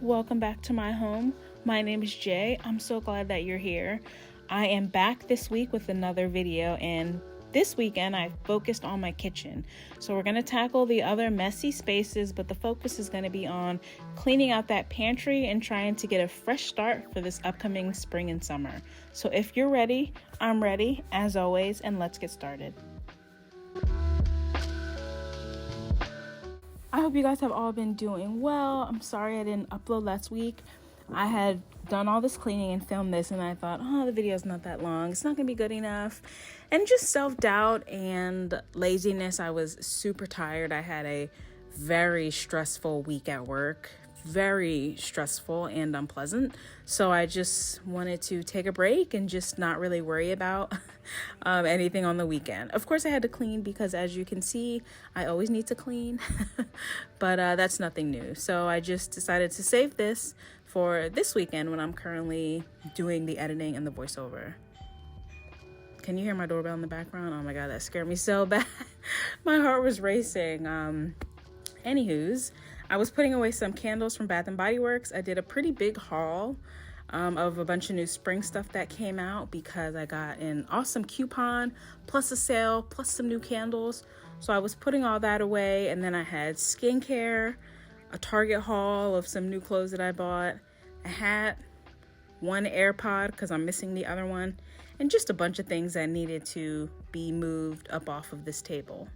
welcome back to my home. My name is Jay. I'm so glad that you're here. I am back this week with another video, and this weekend I focused on my kitchen. So we're going to tackle the other messy spaces, but the focus is going to be on cleaning out that pantry and trying to get a fresh start for this upcoming spring and summer. So if you're ready, I'm ready as always, and let's get started. I hope you guys have all been doing well. I'm sorry I didn't upload last week. I had done all this cleaning and filmed this, and I thought, the video's not that long. It's not gonna be good enough. And just self-doubt and laziness. I was super tired. I had a very stressful week at work. Very stressful and unpleasant. So I just wanted to take a break and just not really worry about anything on the weekend. Of course I had to clean because, as you can see, I always need to clean, but that's nothing new. So I just decided to save this for this weekend when I'm currently doing the editing and the voiceover. Can you hear my doorbell in the background? Oh my God, that scared me so bad. My heart was racing. Anywho's, I was putting away some candles from Bath & Body Works. I did a pretty big haul of a bunch of new spring stuff that came out because I got an awesome coupon, plus a sale, plus some new candles. So I was putting all that away, and then I had skincare, a Target haul of some new clothes that I bought, a hat, one AirPod because I'm missing the other one, and just a bunch of things that needed to be moved up off of this table.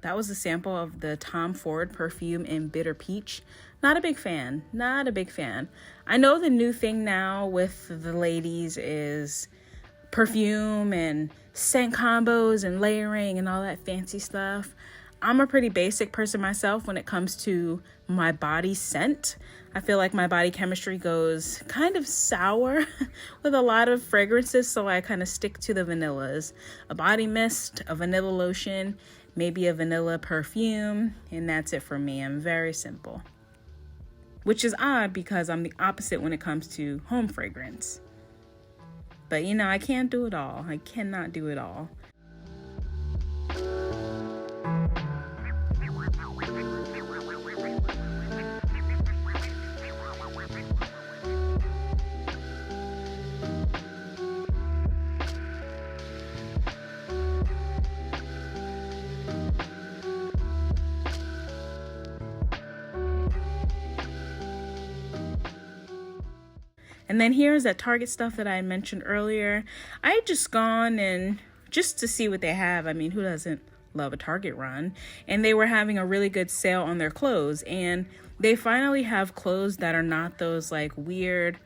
That was a sample of the Tom Ford perfume in Bitter Peach. Not a big fan. I know the new thing now with the ladies is perfume and scent combos and layering and all that fancy stuff. I'm a pretty basic person myself when it comes to my body scent. I feel like my body chemistry goes kind of sour with a lot of fragrances, so I kind of stick to the vanillas. A body mist, a vanilla lotion, maybe a vanilla perfume, and that's it for me. I'm very simple. Which is odd because I'm the opposite when it comes to home fragrance. But I can't do it all. I cannot do it all. And then here's that Target stuff that I mentioned earlier. I had just gone and just to see what they have. I mean, who doesn't love a Target run? And they were having a really good sale on their clothes. And they finally have clothes that are not those like weird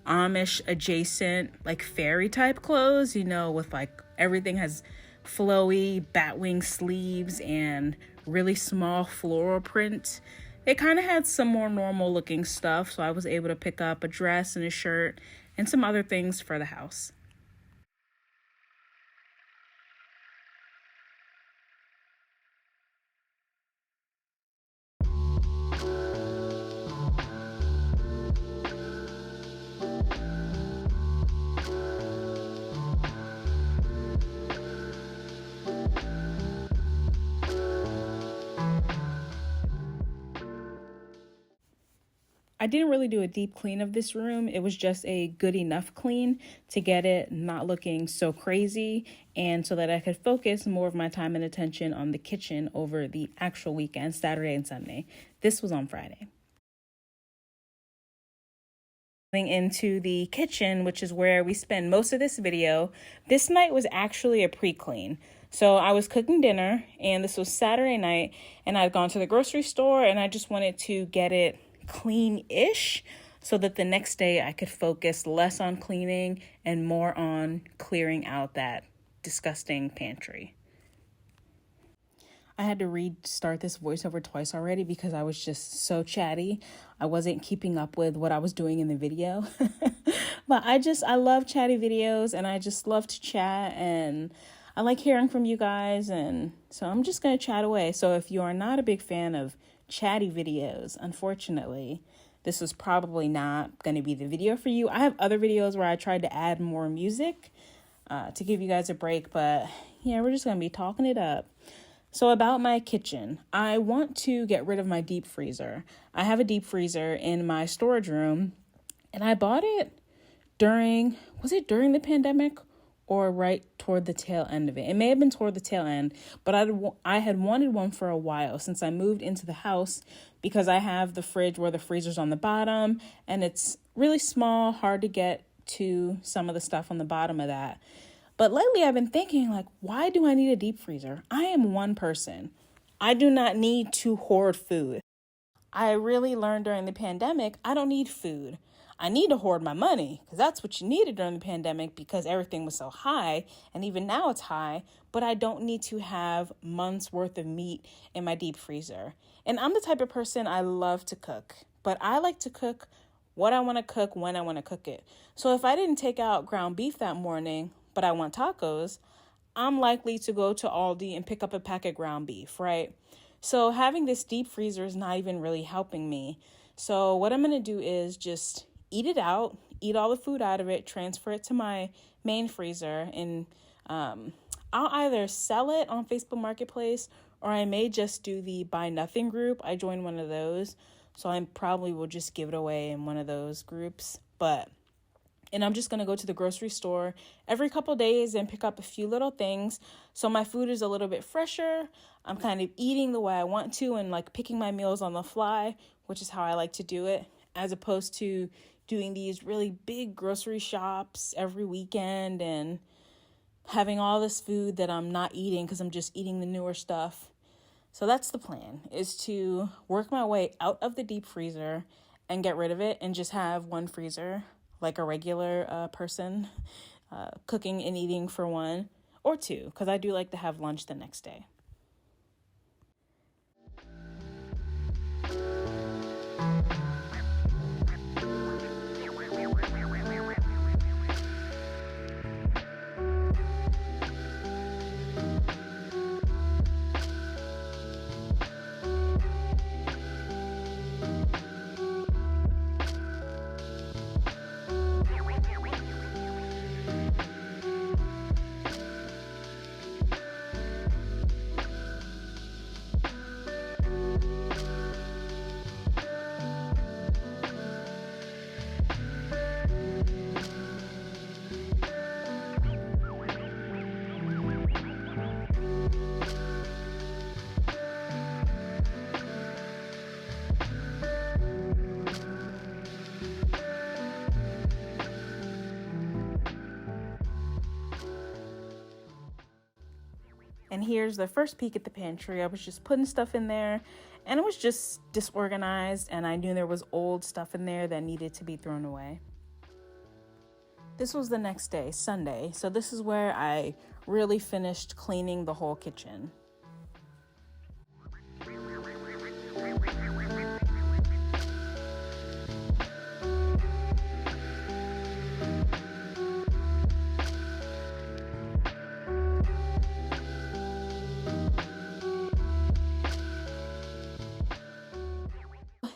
Amish adjacent, like fairy type clothes, with like everything has flowy batwing sleeves and really small floral print. It kind of had some more normal looking stuff, so I was able to pick up a dress and a shirt and some other things for the house. I didn't really do a deep clean of this room. It was just a good enough clean to get it not looking so crazy, and so that I could focus more of my time and attention on the kitchen over the actual weekend, Saturday and Sunday. This was on Friday. Into the kitchen, which is where we spend most of this video. This night was actually a pre-clean. So I was cooking dinner, and this was Saturday night, and I'd gone to the grocery store, and I just wanted to get it clean-ish so that the next day I could focus less on cleaning and more on clearing out that disgusting pantry. I had to restart this voiceover twice already because I was just so chatty. I wasn't keeping up with what I was doing in the video. But I love chatty videos, and I just love to chat, and I like hearing from you guys, and so I'm just going to chat away. So if you are not a big fan of chatty videos, unfortunately, this is probably not going to be the video for you. I have other videos where I tried to add more music, to give you guys a break. But yeah, we're just going to be talking it up. So about my kitchen, I want to get rid of my deep freezer. I have a deep freezer in my storage room, and I bought it was it during the pandemic or right toward the tail end of it? It may have been toward the tail end, but I had wanted one for a while since I moved into the house, because I have the fridge where the freezer's on the bottom, and it's really small, hard to get to some of the stuff on the bottom of that. But lately I've been thinking, like, why do I need a deep freezer? I am one person. I do not need to hoard food. I really learned during the pandemic, I don't need food. I need to hoard my money, because that's what you needed during the pandemic, because everything was so high, and even now it's high, but I don't need to have months worth of meat in my deep freezer. And I'm the type of person, I love to cook, but I like to cook what I want to cook when I want to cook it. So if I didn't take out ground beef that morning, but I want tacos, I'm likely to go to Aldi and pick up a pack of ground beef, right? So having this deep freezer is not even really helping me. So what I'm going to do is just eat it out, eat all the food out of it, transfer it to my main freezer, and I'll either sell it on Facebook Marketplace, or I may just do the buy nothing group. I joined one of those, so I probably will just give it away in one of those groups. And I'm just going to go to the grocery store every couple days and pick up a few little things, so my food is a little bit fresher. I'm kind of eating the way I want to and like picking my meals on the fly, which is how I like to do it, as opposed to doing these really big grocery shops every weekend and having all this food that I'm not eating because I'm just eating the newer stuff. So that's the plan, is to work my way out of the deep freezer and get rid of it and just have one freezer, like a regular person, cooking and eating for one or two, because I do like to have lunch the next day. And here's the first peek at the pantry. I was just putting stuff in there, and it was just disorganized, and I knew there was old stuff in there that needed to be thrown away. This was the next day, Sunday, so this is where I really finished cleaning the whole kitchen.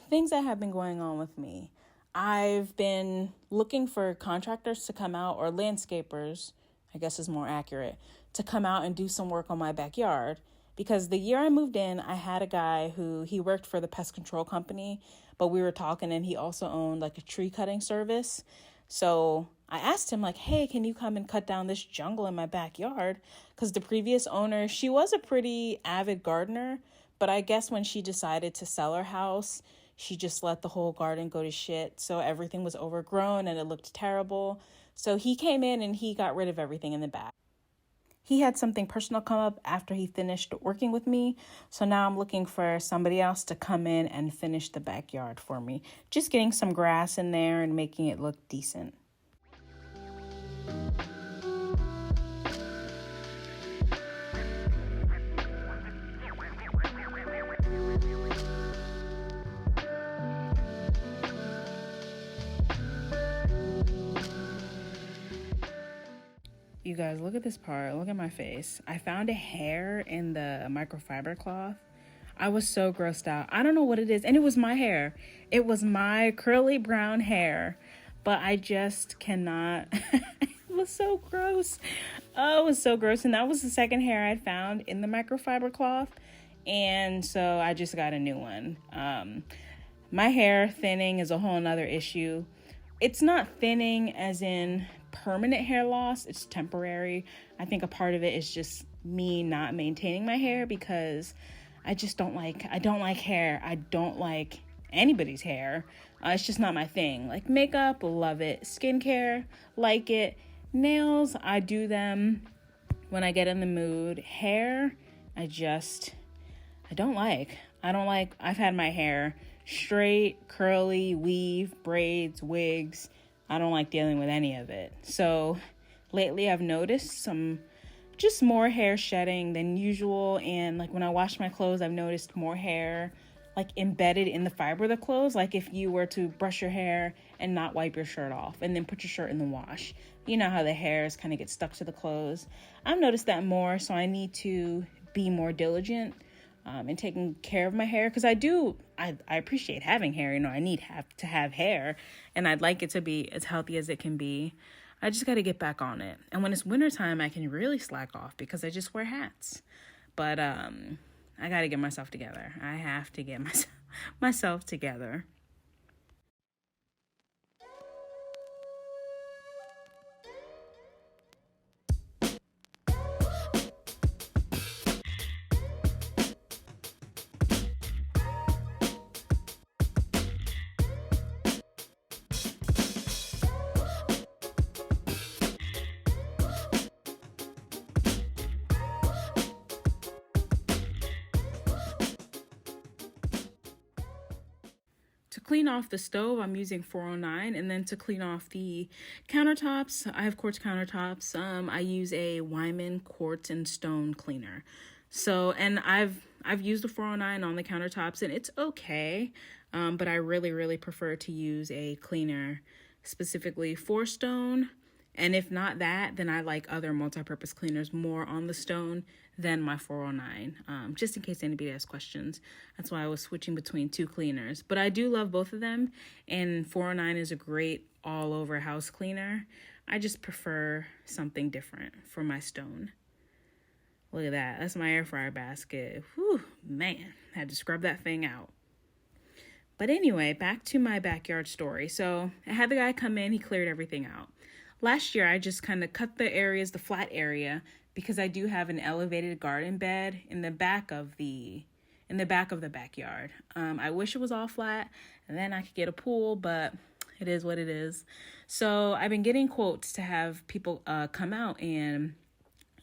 Things that have been going on with me. I've been looking for contractors to come out, or landscapers, I guess is more accurate, to come out and do some work on my backyard. Because the year I moved in, I had a guy he worked for the pest control company, but we were talking, and he also owned like a tree cutting service. So I asked him, like, hey, can you come and cut down this jungle in my backyard? Because the previous owner, she was a pretty avid gardener, but I guess when she decided to sell her house, she just let the whole garden go to shit. So everything was overgrown and it looked terrible. So he came in and he got rid of everything in the back. He had something personal come up after he finished working with me. So now I'm looking for somebody else to come in and finish the backyard for me. Just getting some grass in there and making it look decent. You guys, look at this part. Look at my face. I found a hair in the microfiber cloth. I was so grossed out. I don't know what it is. And it was my hair. It was my curly brown hair but I just cannot. It was so gross. Oh, it was so gross. And that was the second hair I'd found in the microfiber cloth. And so I just got a new one. My hair thinning is a whole nother issue. It's not thinning as in permanent hair loss. It's temporary. I think a part of it is just me not maintaining my hair because I don't like hair. I don't like anybody's hair. It's just not my thing. Like makeup, love it. Skincare, like it. Nails, I do them when I get in the mood. Hair, I don't like. I've had my hair straight, curly, weave, braids, wigs. I don't like dealing with any of it. So lately I've noticed some just more hair shedding than usual. And like when I wash my clothes, I've noticed more hair like embedded in the fiber of the clothes. Like if you were to brush your hair and not wipe your shirt off and then put your shirt in the wash, you know how the hairs kind of get stuck to the clothes. I've noticed that more. So I need to be more diligent in taking care of my hair, because I appreciate having hair. You know, I need to have hair, and I'd like it to be as healthy as it can be. I just got to get back on it. And when it's wintertime, I can really slack off because I just wear hats. But I got to get myself together. I have to get myself together. To clean off the stove, I'm using 409, and then to clean off the countertops, I have quartz countertops. I use a Wyman quartz and stone cleaner. So, and I've used the 409 on the countertops, and it's okay, but I really prefer to use a cleaner specifically for stone. And if not that, then I like other multi-purpose cleaners more on the stone than my 409, just in case anybody has questions. That's why I was switching between two cleaners. But I do love both of them, and 409 is a great all-over house cleaner. I just prefer something different for my stone. Look at that. That's my air fryer basket. Whew, man, I had to scrub that thing out. But anyway, back to my backyard story. So I had the guy come in, he cleared everything out. Last year, I just kind of cut the flat area, because I do have an elevated garden bed in the back of the backyard. I wish it was all flat, and then I could get a pool, but it is what it is. So I've been getting quotes to have people come out and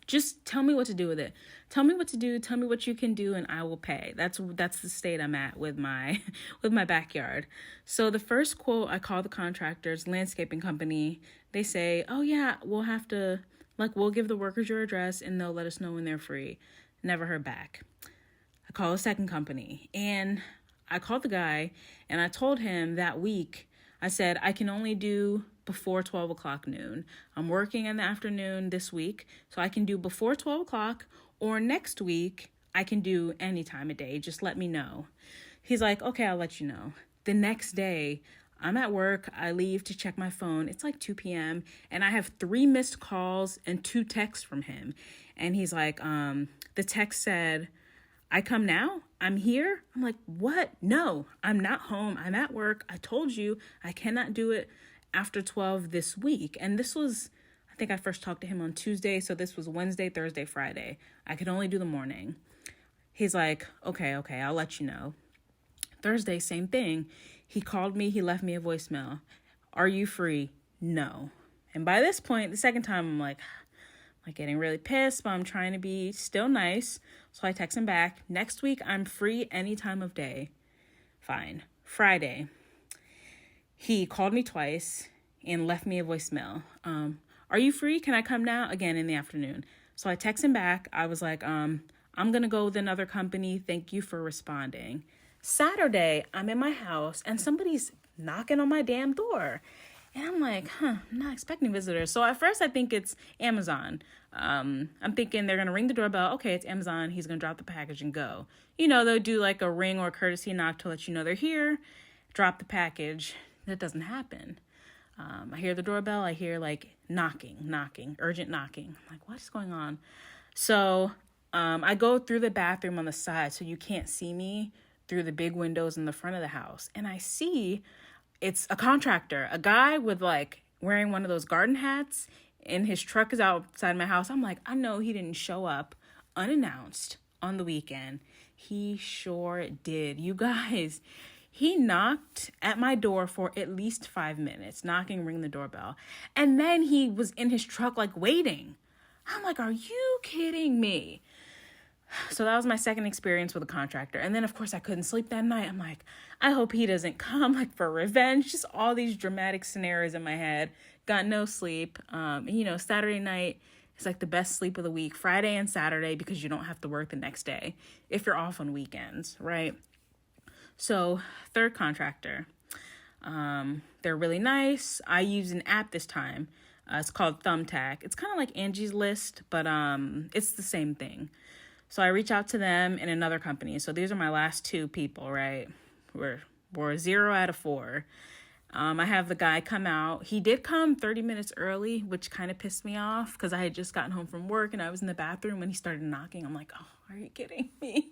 just tell me what to do with it. Tell me what to do. Tell me what you can do, and I will pay. That's the state I'm at with my backyard. So the first quote, I call the contractors, landscaping company. They say, "Oh yeah, we'll give the workers your address, and they'll let us know when they're free." Never heard back. I call a second company, and I called the guy, and I told him that week, I said, I can only do before 12 o'clock noon. I'm working in the afternoon this week, so I can do before 12 o'clock, or next week, I can do any time of day. Just let me know. He's like, okay, I'll let you know. The next day, I'm at work. I leave to check my phone. It's like 2 p.m. and I have 3 missed calls and 2 texts from him. And he's like, the text said, "I come now? I'm here?" I'm like, what? No, I'm not home. I'm at work. I told you I cannot do it after 12 this week. And this was, I think I first talked to him on Tuesday. So this was Wednesday, Thursday, Friday. I could only do the morning. He's like, okay, I'll let you know. Thursday, same thing. He called me. He left me a voicemail. "Are you free?" No. And by this point, the second time, I'm like getting really pissed, but I'm trying to be still nice. So I text him back. "Next week, I'm free any time of day." Fine. Friday, he called me twice and left me a voicemail. "Are you free? Can I come now?" Again, in the afternoon. So I text him back. I was like, I'm going to go with another company. Thank you for responding. Saturday, I'm in my house and somebody's knocking on my damn door. And I'm like, I'm not expecting visitors. So at first I think it's Amazon. I'm thinking they're going to ring the doorbell. Okay, it's Amazon. He's going to drop the package and go. You know, they'll do like a ring or a courtesy knock to let you know they're here. Drop the package. That doesn't happen. I hear the doorbell. I hear like knocking, urgent knocking. I'm like, what's going on? So I go through the bathroom on the side so you can't see me through the big windows in the front of the house. And I see it's a contractor, a guy with like wearing one of those garden hats, and his truck is outside my house. I'm like, I know he didn't show up unannounced on the weekend. He sure did. You guys, he knocked at my door for at least 5 minutes, knocking, ring the doorbell. And then he was in his truck, like waiting. I'm like, are you kidding me? So that was my second experience with a contractor. And then, of course, I couldn't sleep that night. I'm like, I hope he doesn't come, like, for revenge. Just all these dramatic scenarios in my head. Got no sleep. Saturday night is like the best sleep of the week. Friday and Saturday, because you don't have to work the next day if you're off on weekends, right? So, third contractor. They're really nice. I use an app this time. It's called Thumbtack. It's kind of like Angie's List, but it's the same thing. So I reach out to them and another company. So these are my last two people, right? We're 0 out of 4. I have the guy come out. He did come 30 minutes early, which kind of pissed me off because I had just gotten home from work and I was in the bathroom when he started knocking. I'm like, oh, are you kidding me?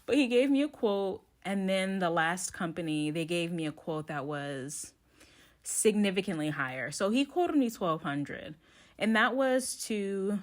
But he gave me a quote. And then the last company, they gave me a quote that was significantly higher. So he quoted me $1,200. And that was to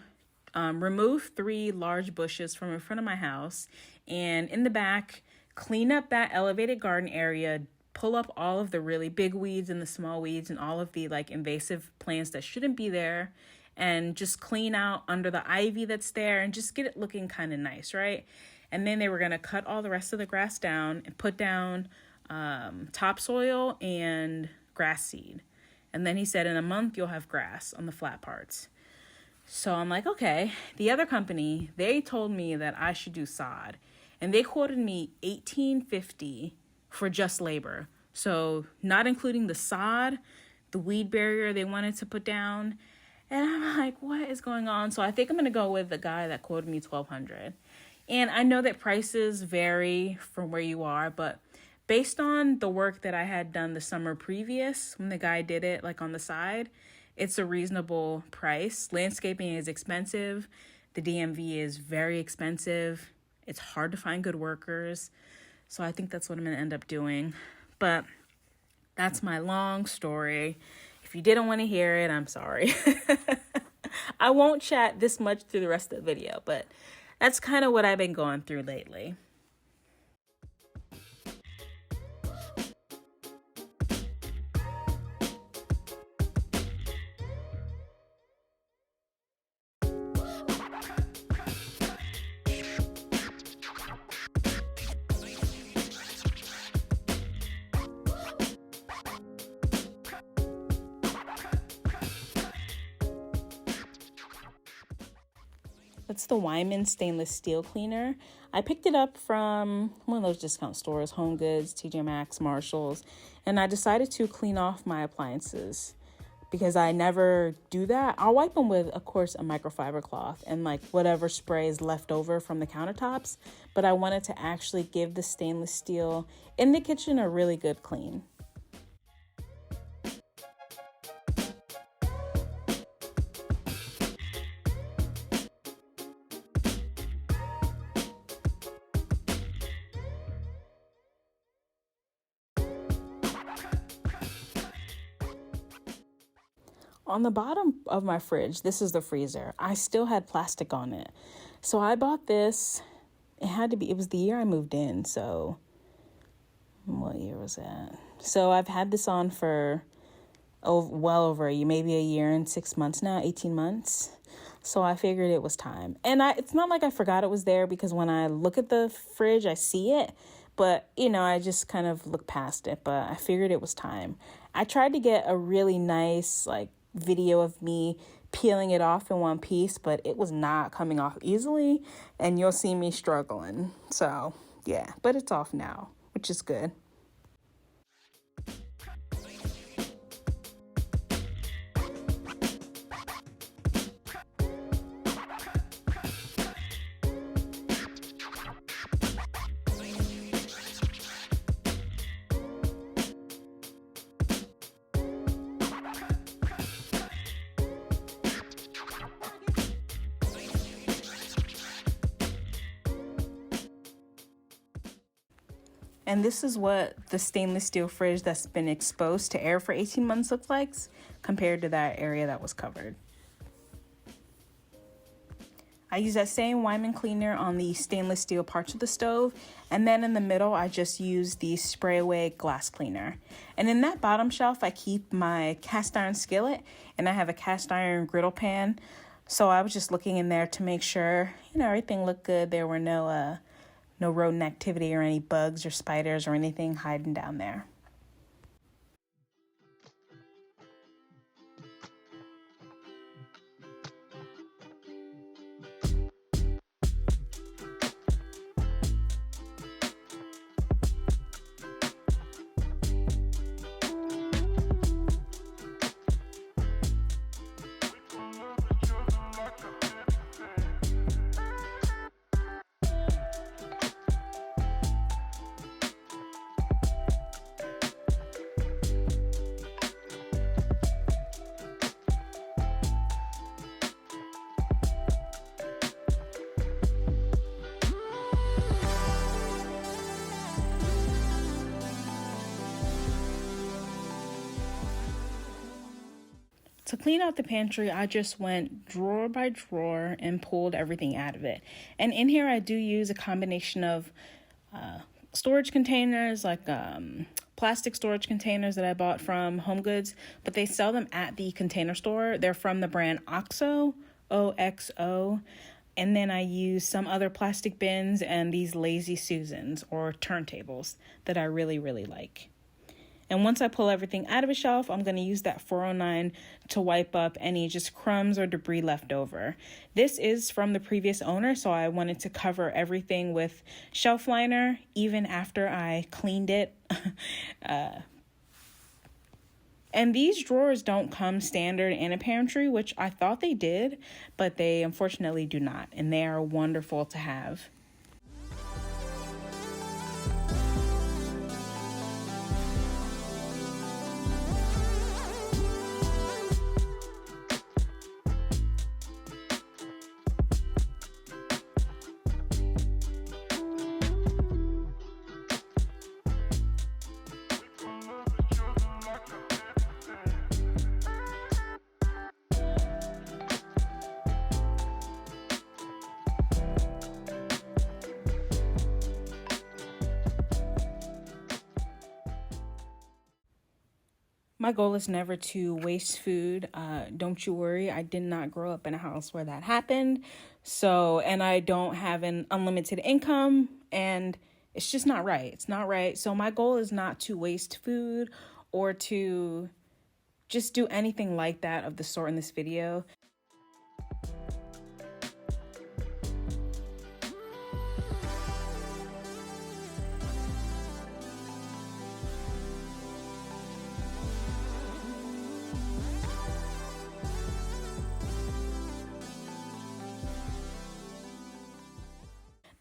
remove 3 large bushes from in front of my house, and in the back, clean up that elevated garden area, pull up all of the really big weeds and the small weeds and all of the like invasive plants that shouldn't be there, and just clean out under the ivy that's there and just get it looking kind of nice, right? And then they were going to cut all the rest of the grass down and put down topsoil and grass seed. And then he said, in a month, you'll have grass on the flat parts. So I'm like, okay. The other company, they told me that I should do sod, and they quoted me $1,850 for just labor. So not including the sod, the weed barrier they wanted to put down. And I'm like, what is going on? So I think I'm going to go with the guy that quoted me $1,200. And I know that prices vary from where you are, but based on the work that I had done the summer previous, when the guy did it like on the side, it's a reasonable price. Landscaping is expensive. The DMV is very expensive. It's hard to find good workers. So I think that's what I'm going to end up doing. But that's my long story. If you didn't want to hear it, I'm sorry. I won't chat this much through the rest of the video, but that's kind of what I've been going through lately. It's the Wyman stainless steel cleaner. I picked it up from one of those discount stores, Home Goods, TJ Maxx, Marshalls, and I decided to clean off my appliances because I never do that. I'll wipe them with, of course, a microfiber cloth and like whatever spray is left over from the countertops, but I wanted to actually give the stainless steel in the kitchen a really good clean. On the bottom of my fridge, this is the freezer, I still had plastic on it. So I bought this. It was the year I moved in. So what year was that? So I've had this on for well over a year, maybe a year and 6 months now, 18 months. So I figured it was time. And it's not like I forgot it was there, because when I look at the fridge, I see it. But, I just kind of look past it. But I figured it was time. I tried to get a really nice, video of me peeling it off in one piece, but it was not coming off easily, and you'll see me struggling. So, yeah, but it's off now, which is good. And this is what the stainless steel fridge that's been exposed to air for 18 months looks like compared to that area that was covered. I use that same Wyman cleaner on the stainless steel parts of the stove, and then in the middle I just use the spray away glass cleaner. And in that bottom shelf I keep my cast iron skillet, and I have a cast iron griddle pan. So I was just looking in there to make sure, everything looked good. There were no rodent activity or any bugs or spiders or anything hiding down there. To clean out the pantry, I just went drawer by drawer and pulled everything out of it. And in here, I do use a combination of storage containers, like plastic storage containers that I bought from Home Goods, but they sell them at the Container Store. They're from the brand OXO, OXO. And then I use some other plastic bins and these Lazy Susans or turntables that I really, really like. And once I pull everything out of a shelf, I'm going to use that 409 to wipe up any just crumbs or debris left over. This is from the previous owner, so I wanted to cover everything with shelf liner even after I cleaned it. And these drawers don't come standard in a pantry, which I thought they did, but they unfortunately do not, and they are wonderful to have. My goal is never to waste food. Don't you worry. I did not grow up in a house where that happened. And I don't have an unlimited income, and it's just not right. It's not right. So my goal is not to waste food or to just do anything like that of the sort in this video.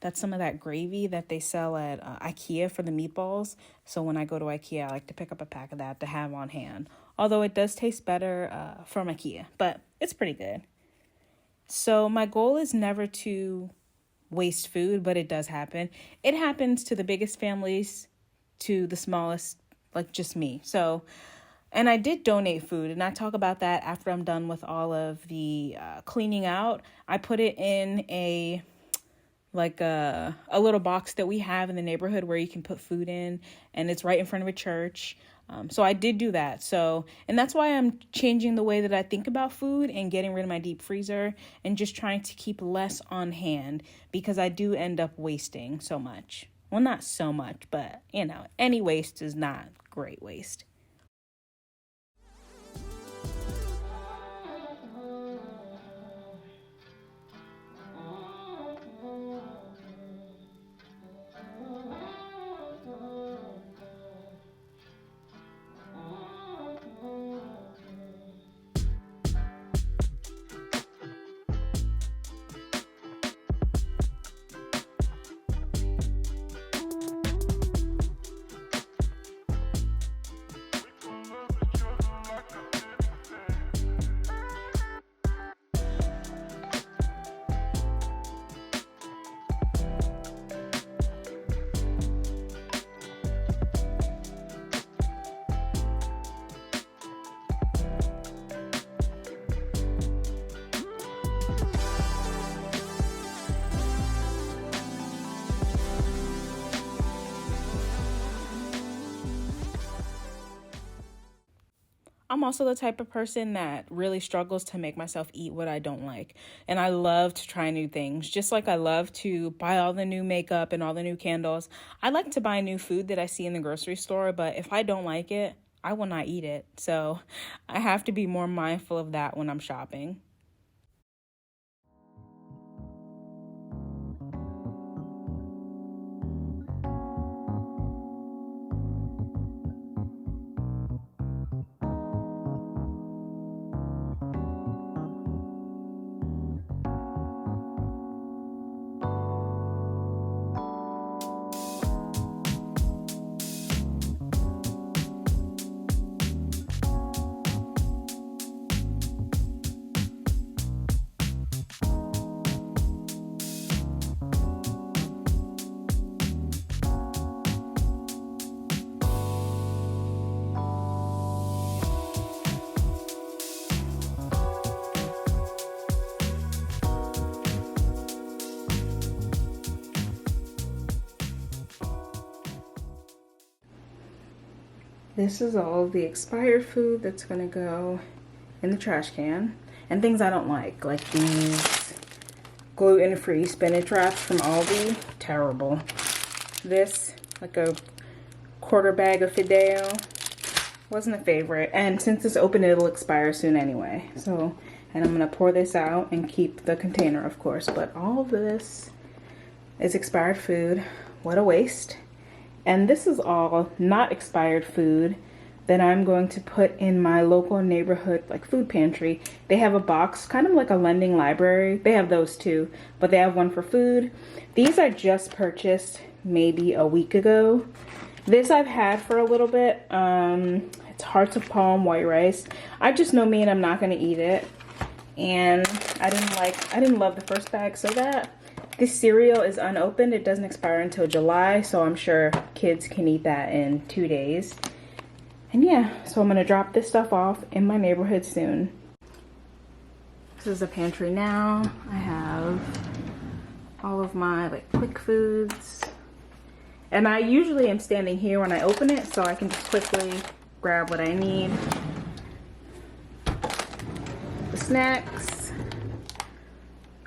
That's some of that gravy that they sell at IKEA for the meatballs. So when I go to IKEA, I like to pick up a pack of that to have on hand. Although it does taste better from IKEA, but it's pretty good. So my goal is never to waste food, but it does happen. It happens to the biggest families, to the smallest, like just me. And I did donate food, and I talk about that after I'm done with all of the cleaning out. I put it in a little box that we have in the neighborhood where you can put food in, and it's right in front of a church. So I did do that. And that's why I'm changing the way that I think about food and getting rid of my deep freezer and just trying to keep less on hand, because I do end up wasting so much. Well, not so much, but any waste is not great waste. I'm also the type of person that really struggles to make myself eat what I don't like. And I love to try new things. Just like I love to buy all the new makeup and all the new candles, I like to buy new food that I see in the grocery store, but if I don't like it, I will not eat it. So I have to be more mindful of that when I'm shopping. This is all the expired food that's gonna go in the trash can, and things I don't like these gluten-free spinach wraps from Aldi, terrible. This, like a quarter bag of Fideo, wasn't a favorite, and since it's open it'll expire soon anyway. So, and I'm gonna pour this out and keep the container, of course, but all of this is expired food. What a waste. And this is all not expired food that I'm going to put in my local neighborhood like food pantry. They have a box, kind of like a lending library. They have those too, but they have one for food. These I just purchased maybe a week ago. This I've had for a little bit. It's Hearts of Palm white rice. I just know me and I'm not gonna eat it. And I didn't love the first bag, so this cereal is unopened. It doesn't expire until July, so I'm sure kids can eat that in 2 days. And yeah, so I'm gonna drop this stuff off in my neighborhood soon. This is the pantry now. I have all of my quick foods. And I usually am standing here when I open it, so I can just quickly grab what I need. The snacks.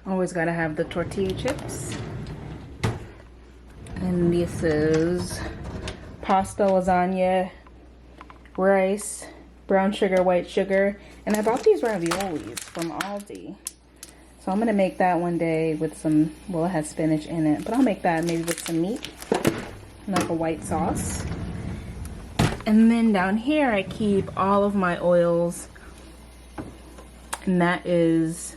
Always gotta have the tortilla chips. And this is pasta, lasagna, rice, brown sugar, white sugar. And I bought these raviolis from Aldi. So I'm gonna make that one day with some, well, it has spinach in it, but I'll make that maybe with some meat, like a white sauce. And then down here I keep all of my oils, and that is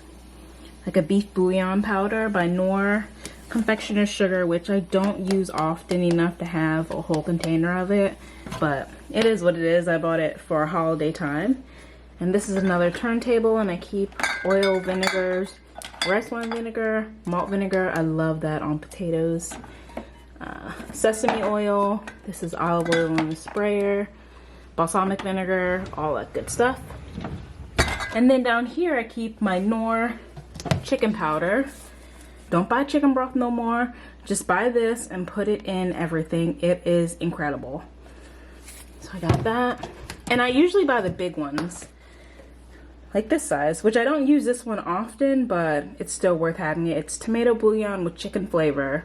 like a beef bouillon powder by Knorr, confectioner's sugar, which I don't use often enough to have a whole container of it, but it is what it is. I bought it for a holiday time. And this is another turntable, and I keep oil, vinegars, rice wine vinegar, malt vinegar. I love that on potatoes. Sesame oil. This is olive oil in the sprayer, balsamic vinegar, all that good stuff. And then down here I keep my Knorr chicken powder. Don't buy chicken broth no more. Just buy this and put it in everything. It is incredible. So I got that. And I usually buy the big ones, like this size, which I don't use this one often, but it's still worth having it. It's tomato bouillon with chicken flavor.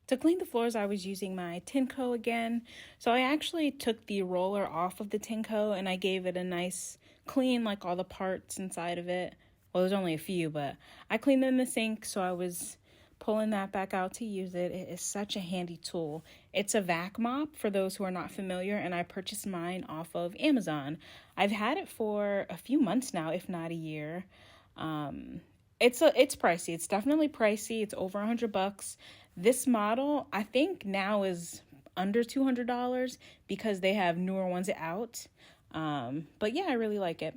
To clean the floors, I was using my Tinko again. So I actually took the roller off of the Tinko and I gave it a nice clean, like all the parts inside of it. Well, there's only a few, but I cleaned them in the sink, so I was pulling that back out to use it. It is such a handy tool. It's a vac mop for those who are not familiar, and I purchased mine off of Amazon. I've had it for a few months now, if not a year. It's pricey. It's definitely pricey. It's over $100. This model, I think now is under $200 because they have newer ones out. But yeah, I really like it.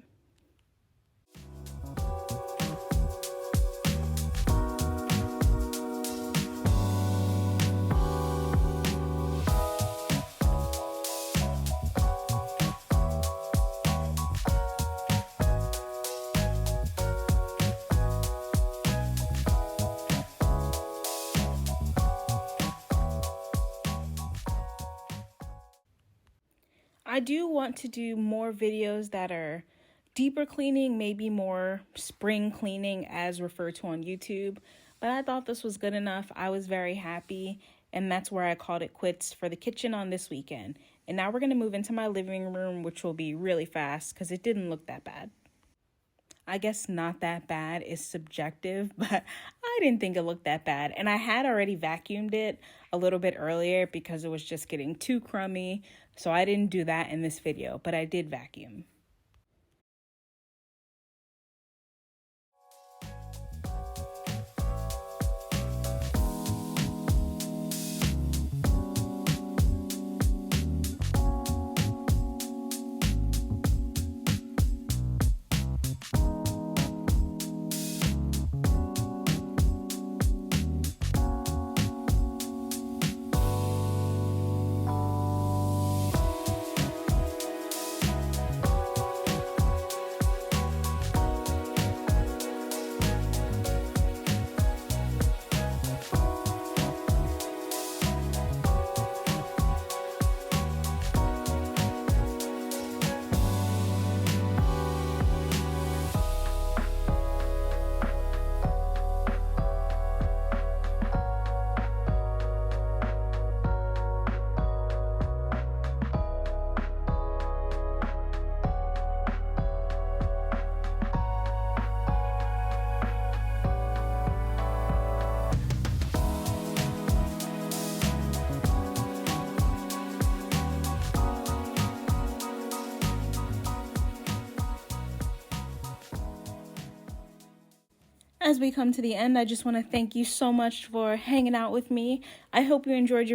I do want to do more videos that are deeper cleaning, maybe more spring cleaning as referred to on YouTube, but I thought this was good enough. I was very happy, and that's where I called it quits for the kitchen on this weekend. And now we're going to move into my living room, which will be really fast because it didn't look that bad. I guess not that bad is subjective, but I didn't think it looked that bad. And I had already vacuumed it a little bit earlier because it was just getting too crummy. So I didn't do that in this video, but I did vacuum. As we come to the end, I just want to thank you so much for hanging out with me. I hope you enjoyed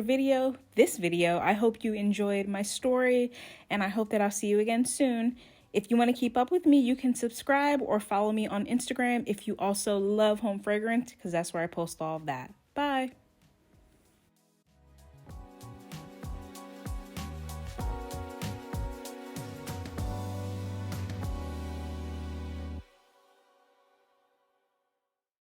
this video. I hope you enjoyed my story, and I hope that I'll see you again soon. If you want to keep up with me, you can subscribe or follow me on Instagram if you also love home fragrance, because that's where I post all of that. Bye.